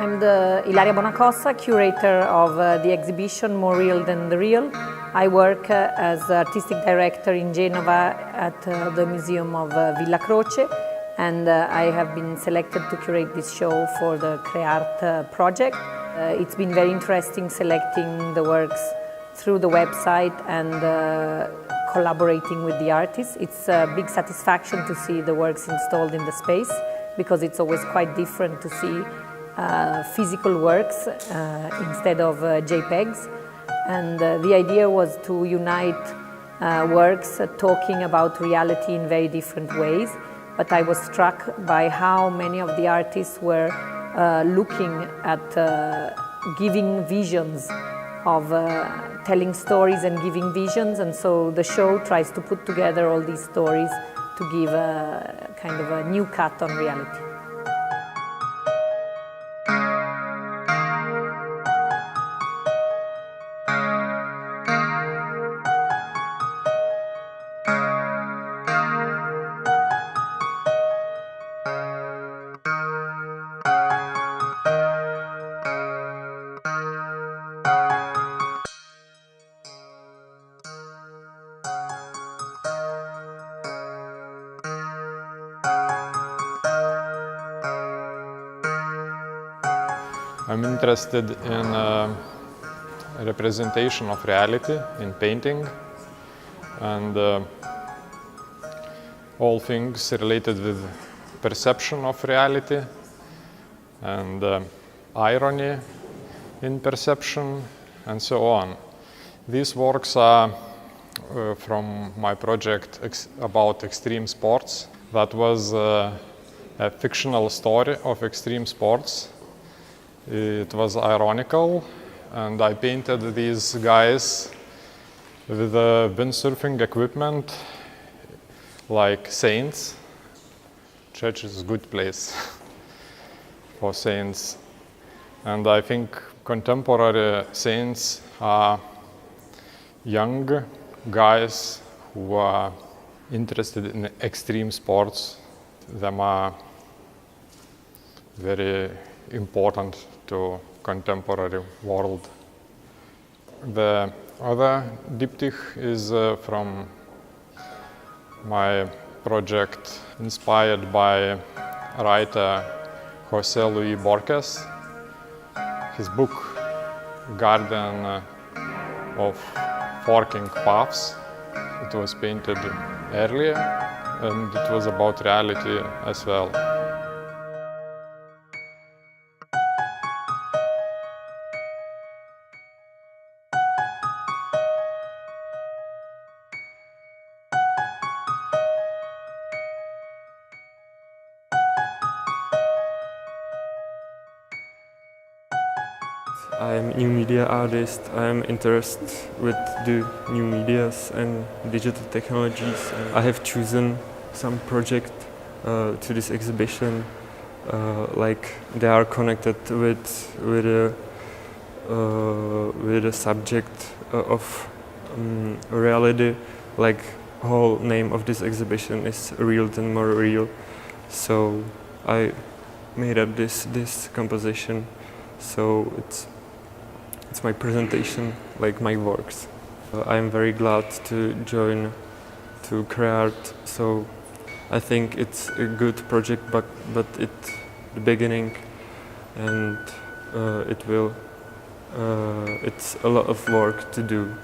I'm the Ilaria Bonacossa, curator of the exhibition More Real Than the Real. I work as artistic director in Genova at the Museum of Villa Croce, and I have been selected to curate this show for the CreArt project. It's been very interesting selecting the works through the website and collaborating with the artists. It's a big satisfaction to see the works installed in the space, because it's always quite different to see physical works instead of JPEGs. And the idea was to unite works talking about reality in very different ways. But I was struck by how many of the artists were looking at giving visions of telling stories and giving visions. And so the show tries to put together all these stories to give a kind of a new cut on reality. I'm interested in representation of reality in painting, and all things related with perception of reality and irony in perception and so on. These works are from my project about extreme sports. That was a fictional story of extreme sports. It was ironical, and I painted these guys with windsurfing equipment like saints. Church is a good place for saints. And I think contemporary saints are young guys who are interested in extreme sports. Them are very important to contemporary world. The other diptych is from my project inspired by writer José Luis Borges. His book Garden of Forking Paths. It was painted earlier, and it was about reality as well. I'm a new media artist. I'm interested with the new medias and digital technologies. I have chosen some project to this exhibition, like they are connected with a subject of reality. Like whole name of this exhibition is Real Than More Real. So I made up this composition. So it's my presentation, like my works. I'm very glad to join to CreArt. So I think it's a good project, but it's the beginning, and it's a lot of work to do.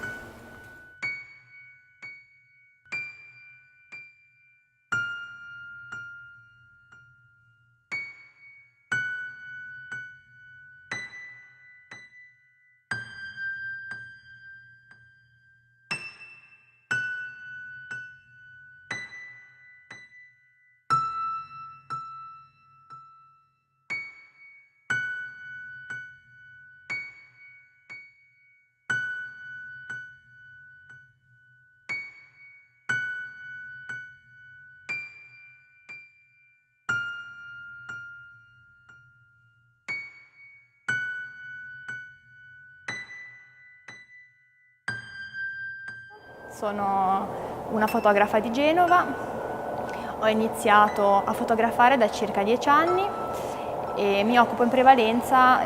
Sono una fotografa di Genova, ho iniziato a fotografare da circa 10 anni e mi occupo in prevalenza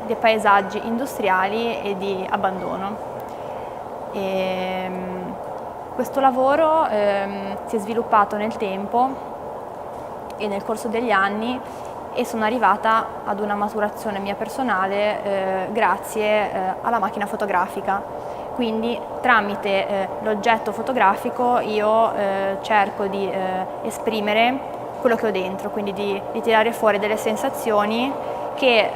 di paesaggi industriali e di abbandono. Questo lavoro si è sviluppato nel tempo e nel corso degli anni e sono arrivata ad una maturazione mia personale grazie alla macchina fotografica. Quindi tramite l'oggetto fotografico io cerco di esprimere quello che ho dentro, quindi di tirare fuori delle sensazioni che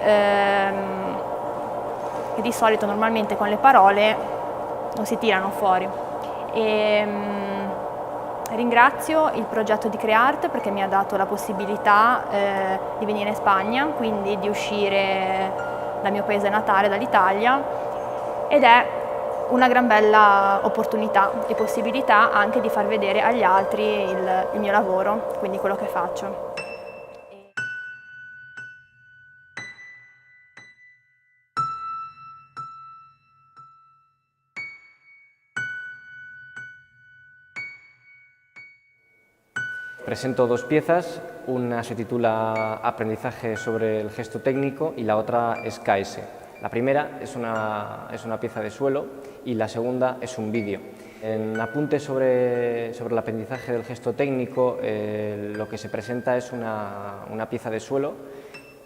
di solito normalmente con le parole non si tirano fuori. Ringrazio il progetto di CreArt perché mi ha dato la possibilità di venire in Spagna, quindi di uscire dal mio paese natale, dall'Italia, ed è una gran bella opportunità e possibilità anche di far vedere agli altri il mio lavoro, quindi quello che faccio. Presento dos piezas, una se titula Aprendizaje sobre el gesto técnico y la otra es KS. La primera es una pieza de suelo y la segunda es un vídeo. En apunte sobre el aprendizaje del gesto técnico, lo que se presenta es una pieza de suelo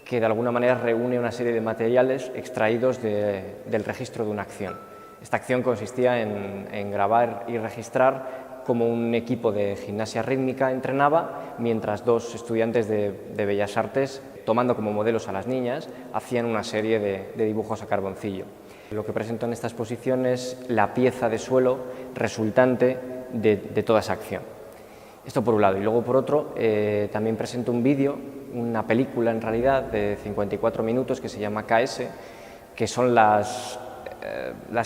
que de alguna manera reúne una serie de materiales extraídos del registro de una acción. Esta acción consistía en grabar y registrar cómo un equipo de gimnasia rítmica entrenaba mientras dos estudiantes de Bellas Artes, tomando como modelos a las niñas, hacían una serie de dibujos a carboncillo. Lo que presento en esta exposición es la pieza de suelo resultante de toda esa acción. Esto por un lado. Y luego por otro también presento un vídeo, una película en realidad de 54 minutos que se llama KS, que son las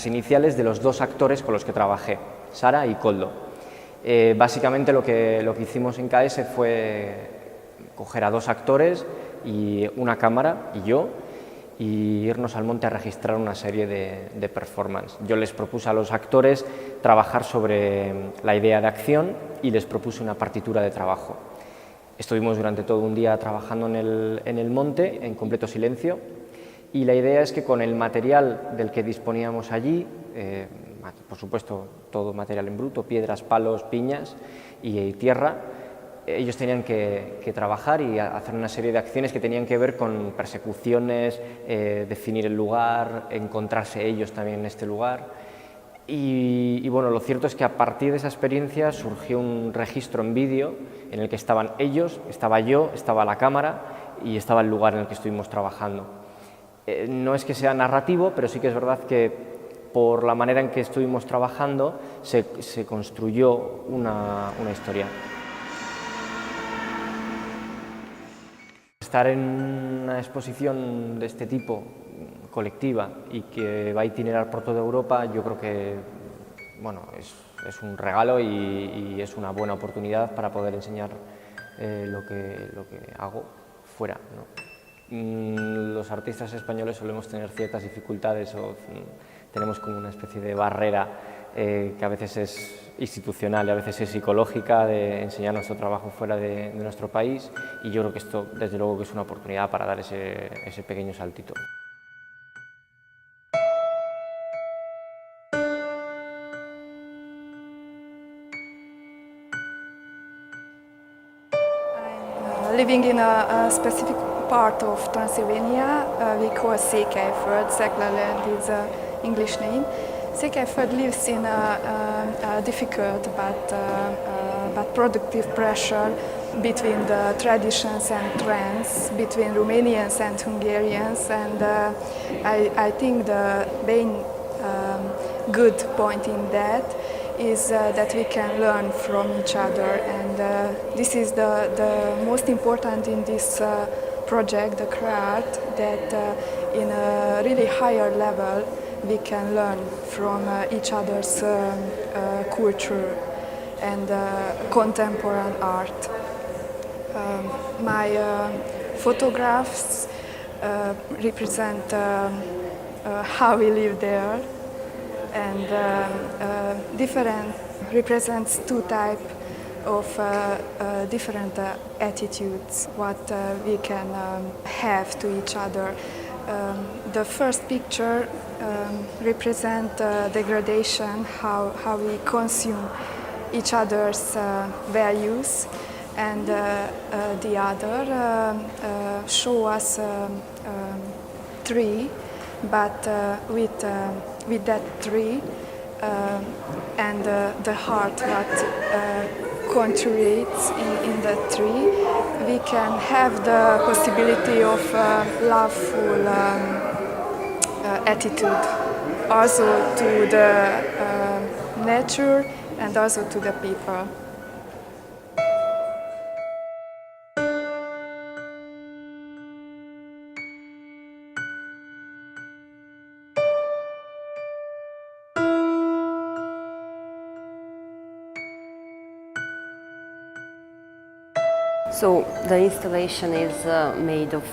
iniciales de los dos actores con los que trabajé, Sara y Koldo. Básicamente lo que hicimos en KS fue coger a dos actores y una cámara y yo y irnos al monte a registrar una serie de performance. Yo les propuse a los actores trabajar sobre la idea de acción y les propuse una partitura de trabajo. Estuvimos durante todo un día trabajando en el monte en completo silencio y la idea es que con el material del que disponíamos allí, por supuesto todo material en bruto, piedras, palos, piñas y tierra, ellos tenían que trabajar y hacer una serie de acciones que tenían que ver con persecuciones, definir el lugar, encontrarse ellos también en este lugar. Y bueno, lo cierto es que a partir de esa experiencia surgió un registro en vídeo en el que estaban ellos, estaba yo, estaba la cámara y estaba el lugar en el que estuvimos trabajando. No es que sea narrativo, pero sí que es verdad que por la manera en que estuvimos trabajando se construyó una historia. Estar en una exposición de este tipo, colectiva, y que va a itinerar por toda Europa, yo creo que bueno, es un regalo y es una buena oportunidad para poder enseñar lo que hago fuera, ¿no? Los artistas españoles solemos tener ciertas dificultades o tenemos como una especie de barrera que a veces es institucional y a veces es psicológica de enseñar nuestro trabajo fuera de nuestro país, y yo creo que esto desde luego que es una oportunidad para dar ese pequeño saltito. Living in a specific part of Transylvania, we call Székelyföld. Székelyföld is an English name. Székelyföld lives in a difficult but productive pressure between the traditions and trends, between Romanians and Hungarians, and I think the main good point in that is that we can learn from each other, and this is the most important in this project, the CreArt, that in a really higher level we can learn from each other's culture and contemporary art. My photographs represent how we live there, and different represents two types of different attitudes what we can have to each other. The first picture represents degradation, how we consume each other's values, and the other show us tree, but with that tree and the heart that contributes in the tree, we can have the possibility of loveful attitude also to the nature and also to the people. So the installation is made of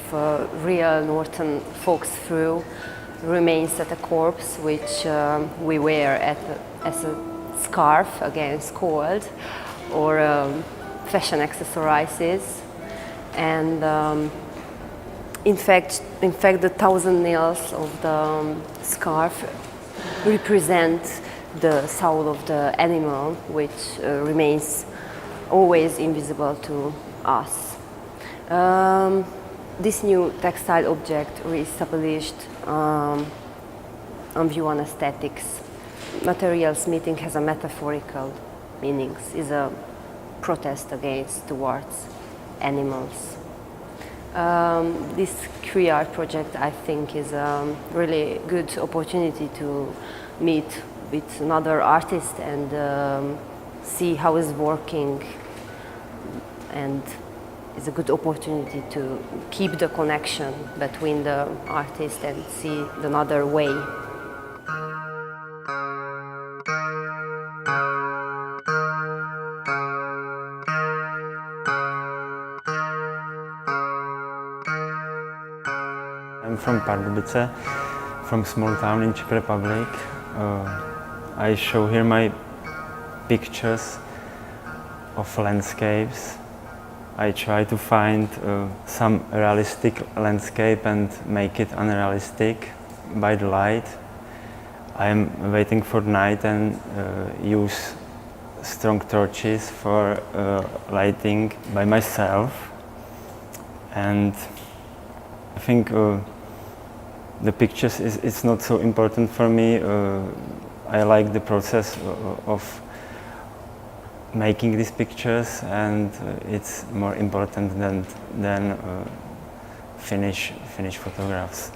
real northern foxfur remains at a corpse, which we wear as a scarf against cold, or fashion accessories. And in fact, the 1,000 nails of the scarf represent the soul of the animal, which remains always invisible to us. This new textile object re-established on view on aesthetics. Material smithing has a metaphorical meaning, is a protest towards animals. This CreArt project, I think, is a really good opportunity to meet with another artist and see how it's working, and it's a good opportunity to keep the connection between the artist and see another way. I'm from Pardubice, from small town in Czech Republic. I show here my pictures of landscapes. I try to find some realistic landscape and make it unrealistic by the light. I am waiting for night and use strong torches for lighting by myself. And I think the pictures it's not so important for me. I like the process of making these pictures, and it's more important than finish photographs.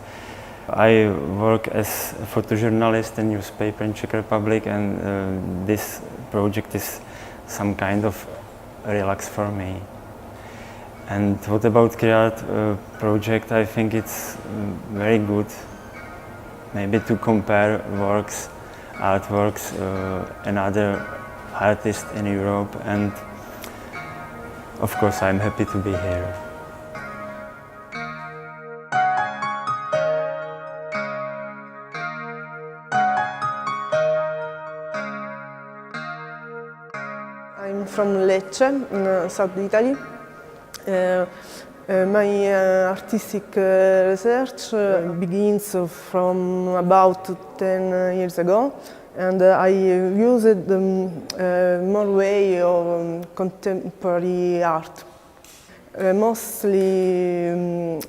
I work as a photojournalist in newspaper in Czech Republic, and this project is some kind of relax for me. And what about CreArt project? I think it's very good, maybe to compare artworks, another artist in Europe, and of course I'm happy to be here. I'm from Lecce, in South Italy. My artistic research begins from about 10 years ago, and I used more way of contemporary art, mostly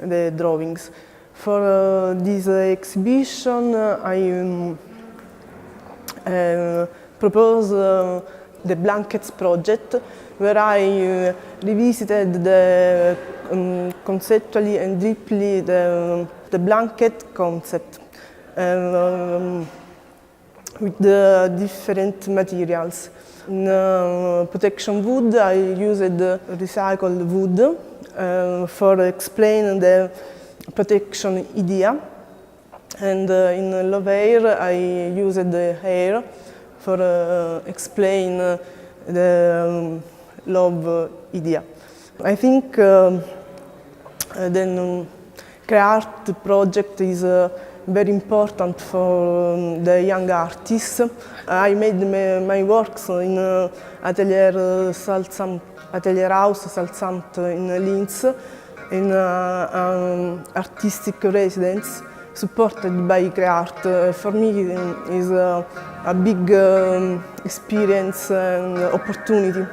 the drawings. For this exhibition, I propose the Blankets project, where I revisited conceptually and deeply the blanket concept with the different materials. In protection wood, I used recycled wood for explaining the protection idea, and in love hair, I used the hair for explain the love idea. I think the CreArt project is very important for the young artists. I made my works in Atelier House Salzamt in Linz, in artistic residence supported by CreArt. For me, is a big experience and opportunity.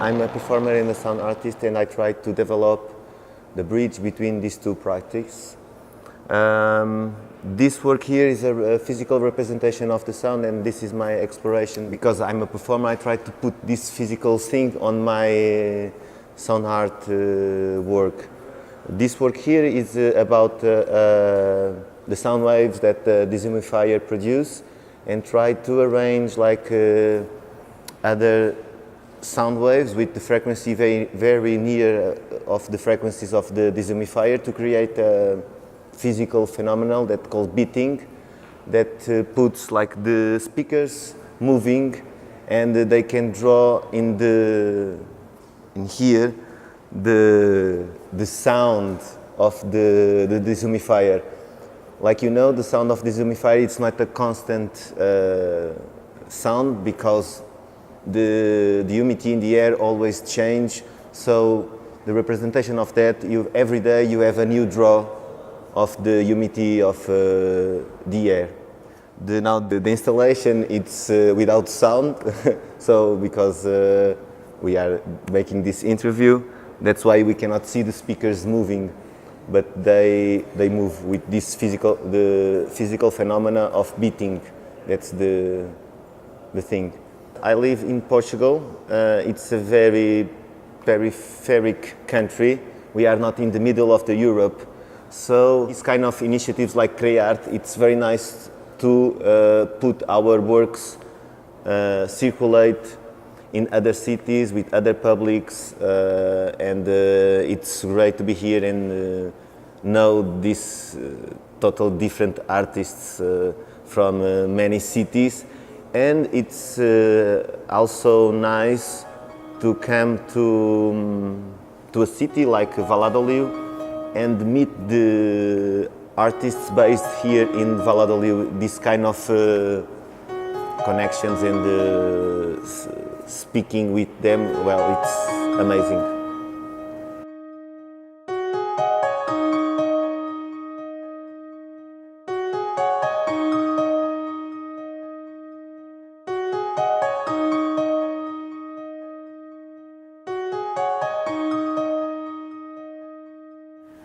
I'm a performer and a sound artist, and I try to develop the bridge between these two practices. This work here is a physical representation of the sound, and this is my exploration. Because I'm a performer, I try to put this physical thing on my sound art work. This work here is about the sound waves that the dehumidifier produce, and try to arrange like other sound waves with the frequency very near of the frequencies of the dehumidifier to create a physical phenomenon that's called beating, that puts like the speakers moving, and they can draw in here the sound of the dehumidifier. Like, you know, the sound of the dehumidifier, it's not a constant sound, because the humidity in the air always change. So the representation of that, every day you have a new draw of the humidity of the air. Now the installation, it's without sound. So because we are making this interview, that's why we cannot see the speakers moving, but they move with this the physical phenomena of beating. That's the thing. I live in Portugal. It's a very peripheric country. We are not in the middle of Europe. So these kind of initiatives like CreArt, it's very nice to put our works, circulate in other cities with other publics, and it's great to be here and know these total different artists from many cities. And it's also nice to come to a city like Valladolid and meet the artists based here in Valladolid. This kind of connections and speaking with them, well, it's amazing.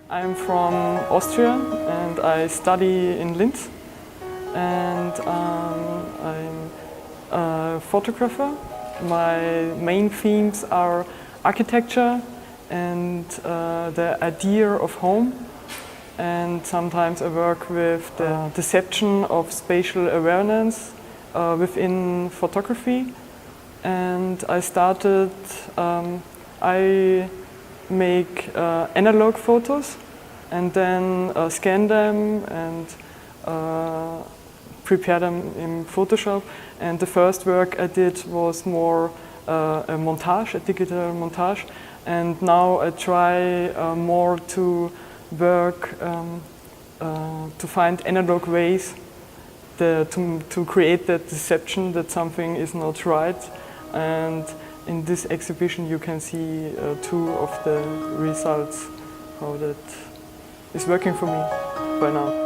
I'm from Austria and I study in Linz, and I'm a photographer. My main themes are architecture and the idea of home, and sometimes I work with the deception of spatial awareness within photography. And I started, I make analog photos and then scan them and prepare them in Photoshop. And the first work I did was more a montage, a digital montage. And now I try more to work to find analog ways to create that deception that something is not right. And in this exhibition you can see two of the results, how that is working for me by now.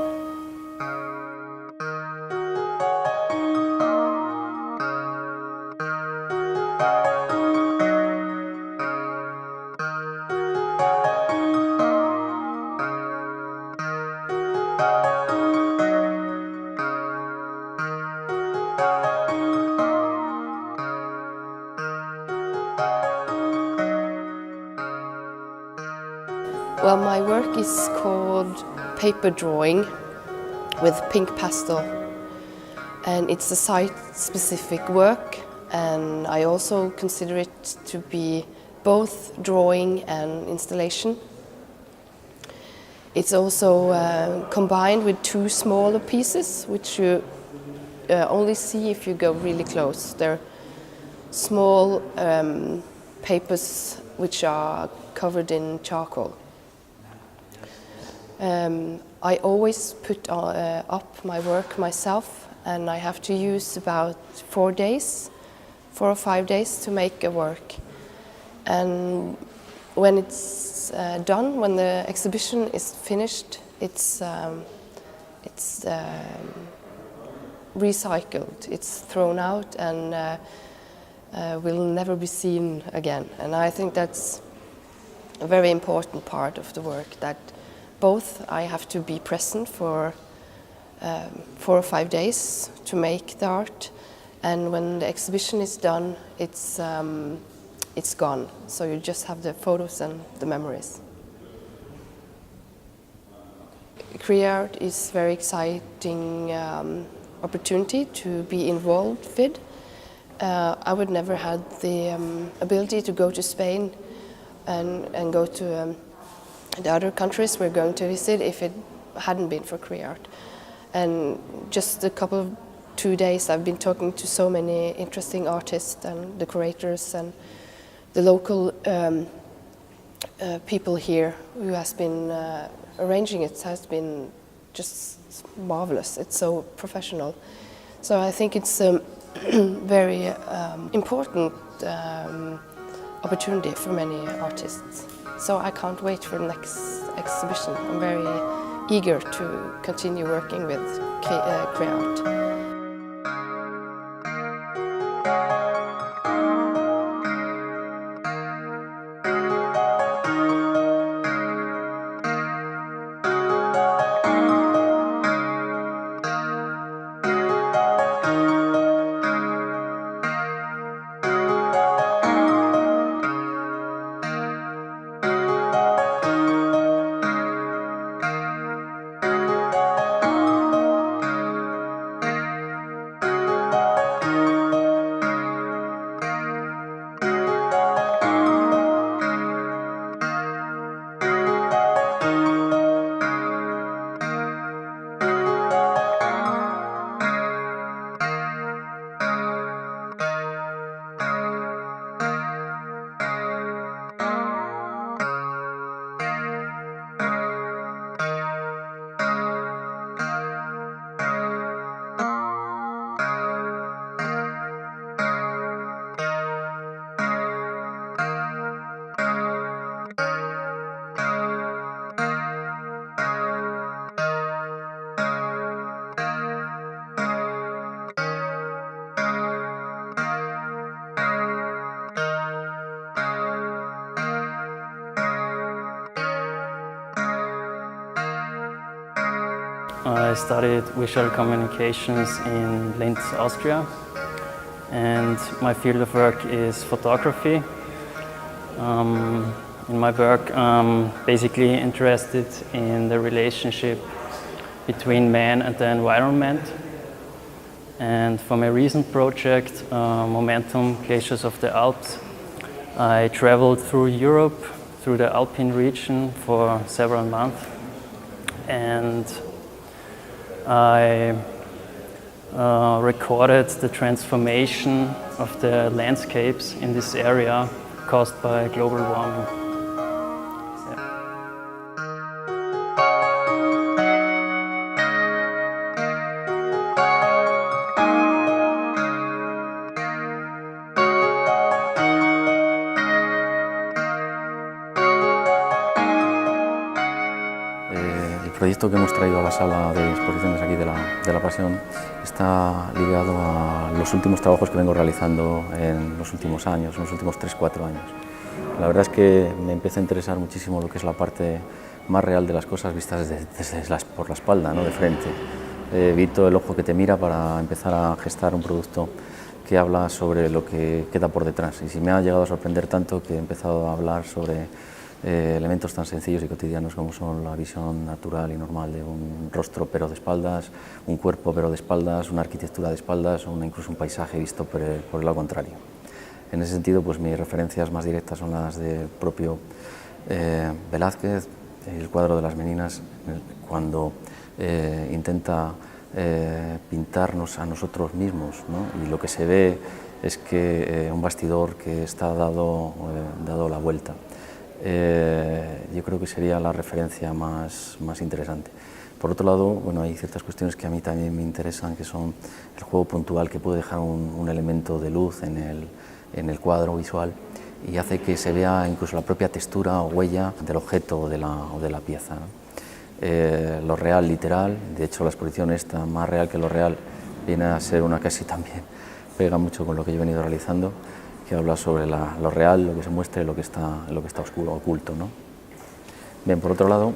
Well, my work is called paper drawing with pink pastel. and it's a site-specific work, and I also consider it to be both drawing and installation. It's also combined with two smaller pieces, which you only see if you go really close. They're small papers which are covered in charcoal. I always put up my work myself, and I have to use about 4 or 5 days to make a work. And when it's done, when the exhibition is finished, it's recycled, it's thrown out, and will never be seen again. And I think that's a very important part of the work, that both I have to be present for 4 or 5 days to make the art, and when the exhibition is done, it's gone. So you just have the photos and the memories. CreArt is very exciting opportunity to be involved with. I would never had the ability to go to Spain and go to the other countries we're going to visit if it hadn't been for CreArt. And just a couple of 2 days I've been talking to so many interesting artists and decorators and the local people here who has been arranging it has been just marvelous. It's so professional. So I think it's a very important opportunity for many artists. So I can't wait for the next exhibition. I'm very eager to continue working with CreArt. I studied visual communications in Linz, Austria, and my field of work is photography. In my work, I'm basically interested in the relationship between man and the environment. And for my recent project, Momentum Glaciers of the Alps, I traveled through Europe, through the Alpine region for several months, and I recorded the transformation of the landscapes in this area caused by global warming. El proyecto que hemos traído a la sala de exposiciones aquí de la Pasión está ligado a los últimos trabajos que vengo realizando en los últimos años, en los últimos 3-4 años. La verdad es que me empieza a interesar muchísimo lo que es la parte más real de las cosas vistas por la espalda, ¿no? De frente. Vi todo el ojo que te mira para empezar a gestar un producto que habla sobre lo que queda por detrás. Y si me ha llegado a sorprender tanto que he empezado a hablar sobre elementos tan sencillos y cotidianos como son la visión natural y normal de un rostro pero de espaldas, un cuerpo pero de espaldas, una arquitectura de espaldas o incluso un paisaje visto por el lado contrario. En ese sentido, pues mis referencias más directas son las del propio Velázquez, el cuadro de las meninas, cuando intenta pintarnos a nosotros mismos, ¿no? Y lo que se ve es que un bastidor que está dado la vuelta. Yo creo que sería la referencia más interesante. Por otro lado, bueno, hay ciertas cuestiones que a mí también me interesan, que son el juego puntual que puede dejar un elemento de luz en el cuadro visual y hace que se vea incluso la propia textura o huella del objeto o de la pieza, ¿no? Lo real, literal, de hecho la exposición esta, más real que lo real, viene a ser una casi también, pega mucho con lo que yo he venido realizando, que habla sobre lo real, lo que se muestra y lo que está oscuro, oculto, ¿no? Bien, por otro lado,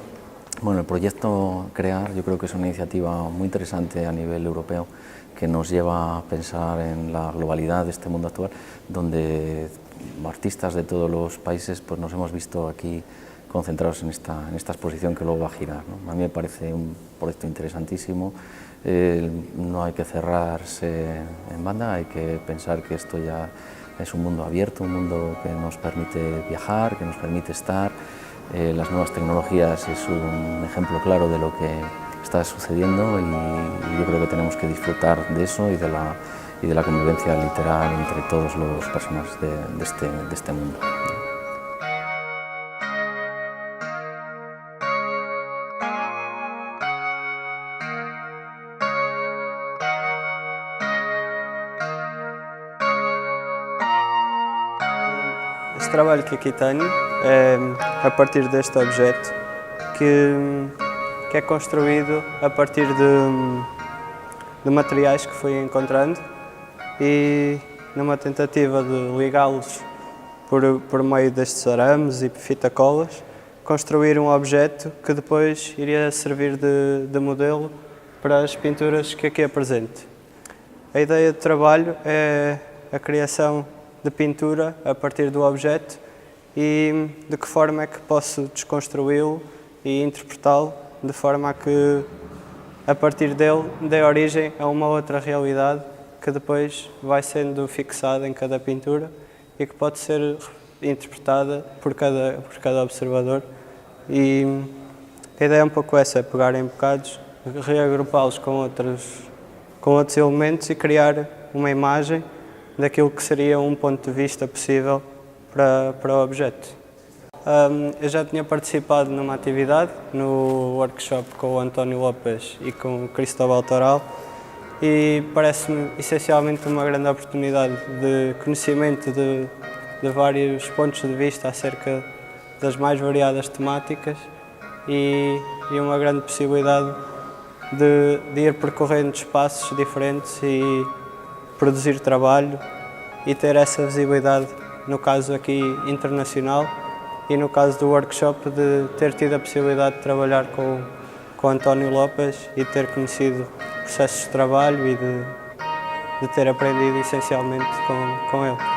bueno, el proyecto CreArt yo creo que es una iniciativa muy interesante a nivel europeo que nos lleva a pensar en la globalidad de este mundo actual, donde artistas de todos los países pues nos hemos visto aquí concentrados en esta exposición que luego va a girar, ¿no? A mí me parece un proyecto interesantísimo, no hay que cerrarse en banda, hay que pensar que esto ya es un mundo abierto, un mundo que nos permite viajar, que nos permite estar. Las nuevas tecnologías es un ejemplo claro de lo que está sucediendo y yo creo que tenemos que disfrutar de eso y de la convivencia literal entre todas las personas de este mundo. Este trabalho que aqui tenho é a partir deste objeto que é construído a partir de materiais que fui encontrando e numa tentativa de ligá-los por meio destes arames e fita colas, construir um objeto que depois iria servir de modelo para as pinturas que aqui apresento. A ideia de trabalho é a criação de pintura a partir do objeto e de que forma é que posso desconstruí-lo e interpretá-lo de forma a que a partir dele dê origem a uma outra realidade que depois vai sendo fixada em cada pintura e que pode ser interpretada por cada observador. E a ideia é um pouco essa, é pegar em bocados, reagrupá-los com outros elementos e criar uma imagem daquilo que seria um ponto de vista possível para o objeto. Eu já tinha participado numa atividade, no workshop com o António Lopes e com o Cristóbal Toral, e parece-me essencialmente uma grande oportunidade de conhecimento de vários pontos de vista acerca das mais variadas temáticas e uma grande possibilidade de ir percorrendo espaços diferentes e produzir trabalho e ter essa visibilidade, no caso aqui internacional, e no caso do workshop de ter tido a possibilidade de trabalhar com António Lopes e ter conhecido processos de trabalho e de ter aprendido essencialmente com ele.